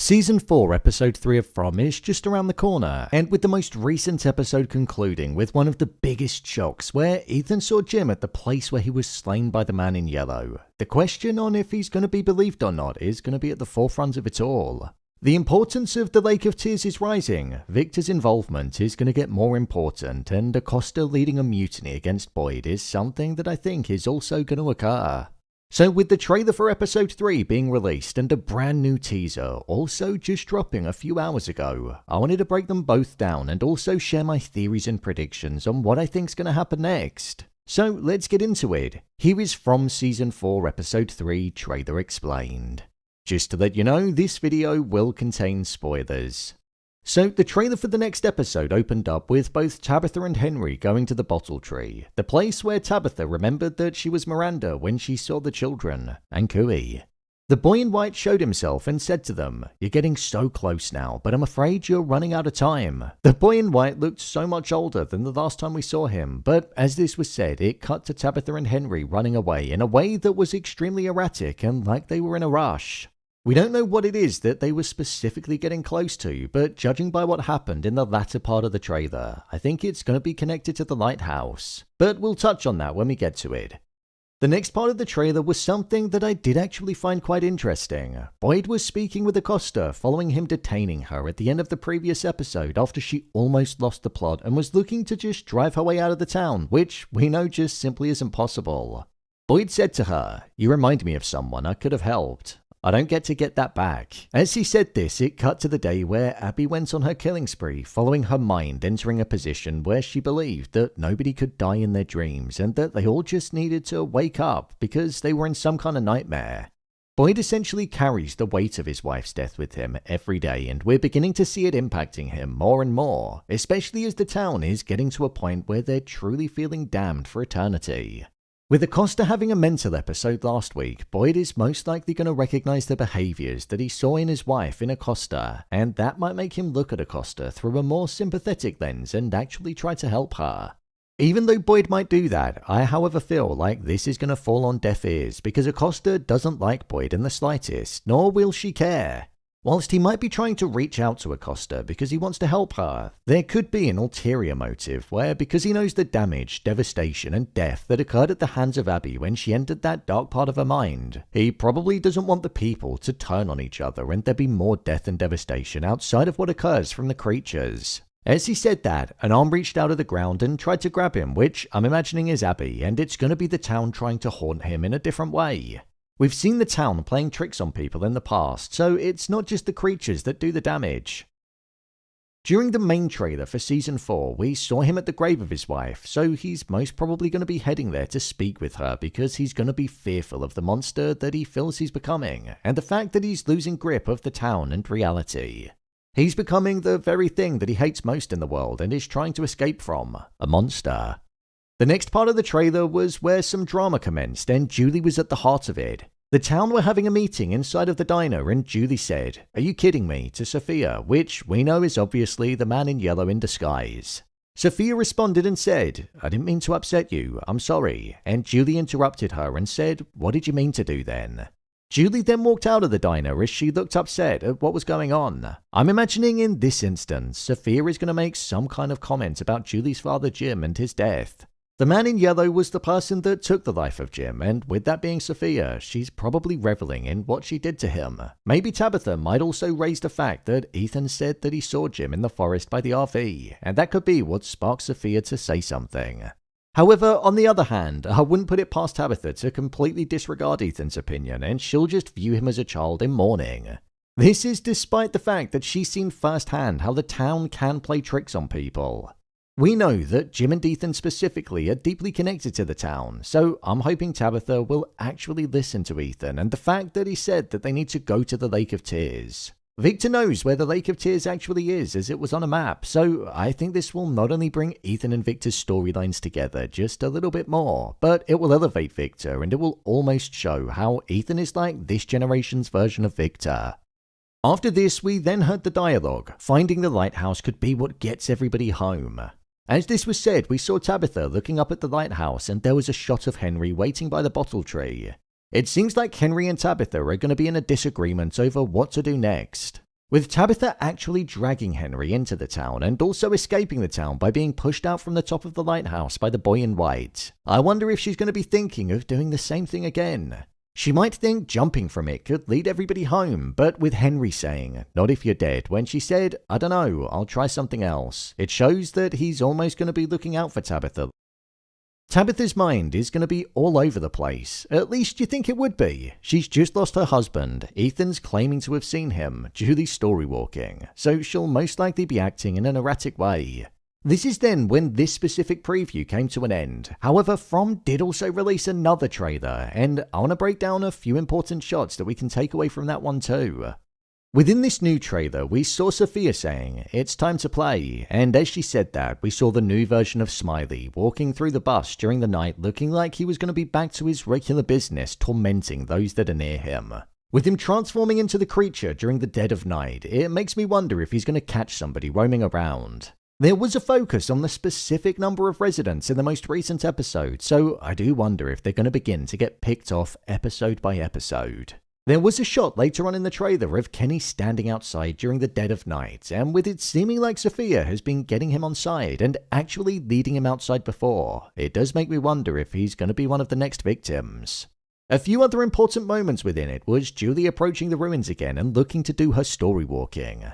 Season 4, Episode 3 of From is just around the corner, and with the most recent episode concluding with one of the biggest shocks where Ethan saw Jim at the place where he was slain by the man in yellow. The question on if he's going to be believed or not is going to be at the forefront of it all. The importance of the Lake of Tears is rising, Victor's involvement is going to get more important, and Acosta leading a mutiny against Boyd is something that I think is also going to occur. So with the trailer for episode 3 being released and a brand new teaser also just dropping a few hours ago, I wanted to break them both down and also share my theories and predictions on what I think's going to happen next. So let's get into it. Here is From Season 4 Episode 3 Trailer Explained. Just to let you know, this video will contain spoilers. So the trailer for the next episode opened up with both Tabitha and Henry going to the bottle tree, the place where Tabitha remembered that she was Miranda when she saw the children, and Cooey. The boy in white showed himself and said to them, "You're getting so close now, but I'm afraid you're running out of time." The boy in white looked so much older than the last time we saw him, but as this was said, it cut to Tabitha and Henry running away in a way that was extremely erratic and like they were in a rush. We don't know what it is that they were specifically getting close to, but judging by what happened in the latter part of the trailer, I think it's going to be connected to the lighthouse. But we'll touch on that when we get to it. The next part of the trailer was something that I did actually find quite interesting. Boyd was speaking with Acosta following him detaining her at the end of the previous episode after she almost lost the plot and was looking to just drive her way out of the town, which we know just simply isn't possible. Boyd said to her, "You remind me of someone I could have helped. I don't get to get that back." As he said this, it cut to the day where Abby went on her killing spree, following her mind entering a position where she believed that nobody could die in their dreams and that they all just needed to wake up because they were in some kind of nightmare. Boyd essentially carries the weight of his wife's death with him every day, and we're beginning to see it impacting him more and more, especially as the town is getting to a point where they're truly feeling damned for eternity. With Acosta having a mental episode last week, Boyd is most likely going to recognize the behaviors that he saw in his wife in Acosta, and that might make him look at Acosta through a more sympathetic lens and actually try to help her. Even though Boyd might do that, I however feel like this is going to fall on deaf ears because Acosta doesn't like Boyd in the slightest, nor will she care. Whilst he might be trying to reach out to Acosta because he wants to help her, there could be an ulterior motive where, because he knows the damage, devastation and death that occurred at the hands of Abby when she entered that dark part of her mind, he probably doesn't want the people to turn on each other and there be more death and devastation outside of what occurs from the creatures. As he said that, an arm reached out of the ground and tried to grab him, which I'm imagining is Abby, and it's going to be the town trying to haunt him in a different way. We've seen the town playing tricks on people in the past, so it's not just the creatures that do the damage. During the main trailer for Season 4, we saw him at the grave of his wife, so he's most probably going to be heading there to speak with her because he's going to be fearful of the monster that he feels he's becoming, and the fact that he's losing grip of the town and reality. He's becoming the very thing that he hates most in the world and is trying to escape from, a monster. The next part of the trailer was where some drama commenced and Julie was at the heart of it. The town were having a meeting inside of the diner and Julie said, "Are you kidding me?" to Sophia, which we know is obviously the man in yellow in disguise. Sophia responded and said, "I didn't mean to upset you, I'm sorry," and Julie interrupted her and said, "What did you mean to do then?" Julie then walked out of the diner as she looked upset at what was going on. I'm imagining in this instance, Sophia is going to make some kind of comment about Julie's father Jim and his death. The man in yellow was the person that took the life of Jim, and with that being Sophia, she's probably reveling in what she did to him. Maybe Tabitha might also raise the fact that Ethan said that he saw Jim in the forest by the RV, and that could be what sparked Sophia to say something. However, on the other hand, I wouldn't put it past Tabitha to completely disregard Ethan's opinion, and she'll just view him as a child in mourning. This is despite the fact that she's seen firsthand how the town can play tricks on people. We know that Jim and Ethan specifically are deeply connected to the town, so I'm hoping Tabitha will actually listen to Ethan and the fact that he said that they need to go to the Lake of Tears. Victor knows where the Lake of Tears actually is as it was on a map, so I think this will not only bring Ethan and Victor's storylines together just a little bit more, but it will elevate Victor and it will almost show how Ethan is like this generation's version of Victor. After this, we then heard the dialogue. Finding the lighthouse could be what gets everybody home. As this was said, we saw Tabitha looking up at the lighthouse and there was a shot of Henry waiting by the bottle tree. It seems like Henry and Tabitha are going to be in a disagreement over what to do next. with Tabitha actually dragging Henry into the town and also escaping the town by being pushed out from the top of the lighthouse by the boy in white. I wonder if she's going to be thinking of doing the same thing again. She might think jumping from it could lead everybody home, but with Henry saying, "Not if you're dead," when she said, "I don't know, I'll try something else," it shows that he's almost going to be looking out for Tabitha. Tabitha's mind is going to be all over the place. At least you think it would be. She's just lost her husband, Ethan's claiming to have seen him, Julie's story walking, so she'll most likely be acting in an erratic way. This is then when this specific preview came to an end. However, From did also release another trailer, and I want to break down a few important shots that we can take away from that one too. Within this new trailer, we saw Sophia saying, "It's time to play," and as she said that, we saw the new version of Smiley walking through the bus during the night looking like he was going to be back to his regular business, tormenting those that are near him. With him transforming into the creature during the dead of night, it makes me wonder if he's going to catch somebody roaming around. There was a focus on the specific number of residents in the most recent episode, so I do wonder if they're going to begin to get picked off episode by episode. There was a shot later on in the trailer of Kenny standing outside during the dead of night, and with it seeming like Sophia has been getting him on side and actually leading him outside before, it does make me wonder if he's going to be one of the next victims. A few other important moments within it was Julie approaching the ruins again and looking to do her story walking.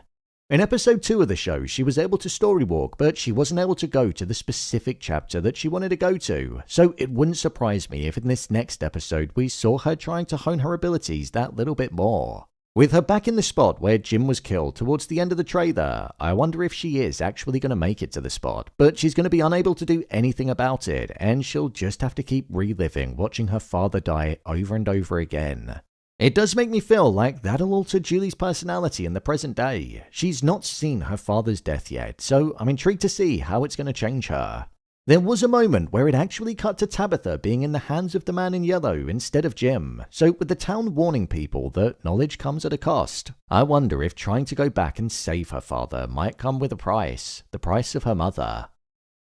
In episode 2 of the show, she was able to story walk, but she wasn't able to go to the specific chapter that she wanted to go to, so it wouldn't surprise me if in this next episode we saw her trying to hone her abilities that little bit more. With her back in the spot where Jim was killed towards the end of the trailer, I wonder if she is actually going to make it to the spot, but she's going to be unable to do anything about it, and she'll just have to keep reliving watching her father die over and over again. It does make me feel like that'll alter Julie's personality in the present day. She's not seen her father's death yet, so I'm intrigued to see how it's going to change her. There was a moment where it actually cut to Tabitha being in the hands of the man in yellow instead of Jim, so with the town warning people that knowledge comes at a cost, I wonder if trying to go back and save her father might come with a price, the price of her mother.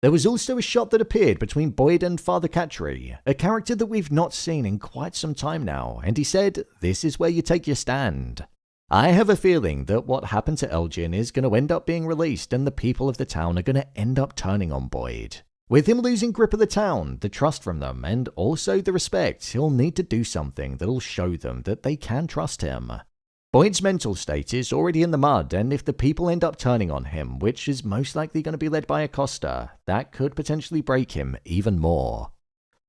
There was also a shot that appeared between Boyd and Father Catry, a character that we've not seen in quite some time now, and he said, "This is where you take your stand." I have a feeling that what happened to Elgin is going to end up being released and the people of the town are going to end up turning on Boyd. With him losing grip of the town, the trust from them, and also the respect, he'll need to do something that'll show them that they can trust him. Boyd's mental state is already in the mud, and if the people end up turning on him, which is most likely going to be led by Acosta, that could potentially break him even more.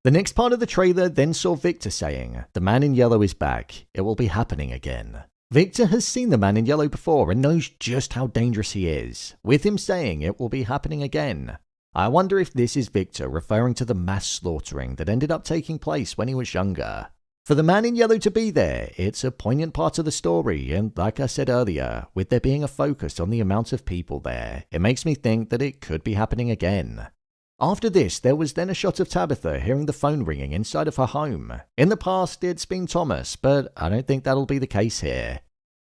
The next part of the trailer then saw Victor saying, "The man in yellow is back. It will be happening again." Victor has seen the man in yellow before and knows just how dangerous he is, with him saying it will be happening again. I wonder if this is Victor referring to the mass slaughtering that ended up taking place when he was younger. For the man in yellow to be there, it's a poignant part of the story, and like I said earlier, with there being a focus on the amount of people there, it makes me think that it could be happening again. After this, there was then a shot of Tabitha hearing the phone ringing inside of her home. In the past, it's been Thomas, but I don't think that'll be the case here.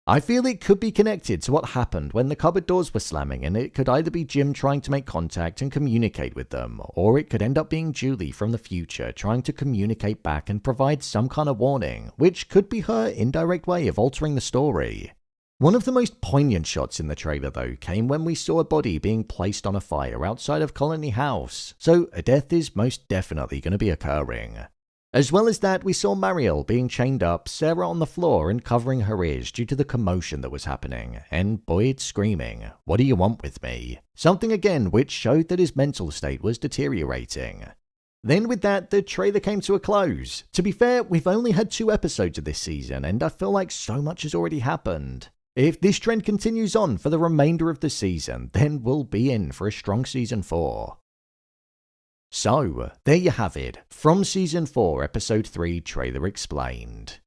I feel it could be connected to what happened when the cupboard doors were slamming, and it could either be Jim trying to make contact and communicate with them, or it could end up being Julie from the future trying to communicate back and provide some kind of warning, which could be her indirect way of altering the story. One of the most poignant shots in the trailer though came when we saw a body being placed on a fire outside of Colony House, so a death is most definitely going to be occurring. As well as that, we saw Mariel being chained up, Sarah on the floor and covering her ears due to the commotion that was happening, and Boyd screaming, "What do you want with me?" Something again which showed that his mental state was deteriorating. Then with that, the trailer came to a close. To be fair, we've only had 2 episodes of this season, and I feel like so much has already happened. If this trend continues on for the remainder of the season, then we'll be in for a strong season 4. So, there you have it, from Season 4, Episode 3 Trailer Explained.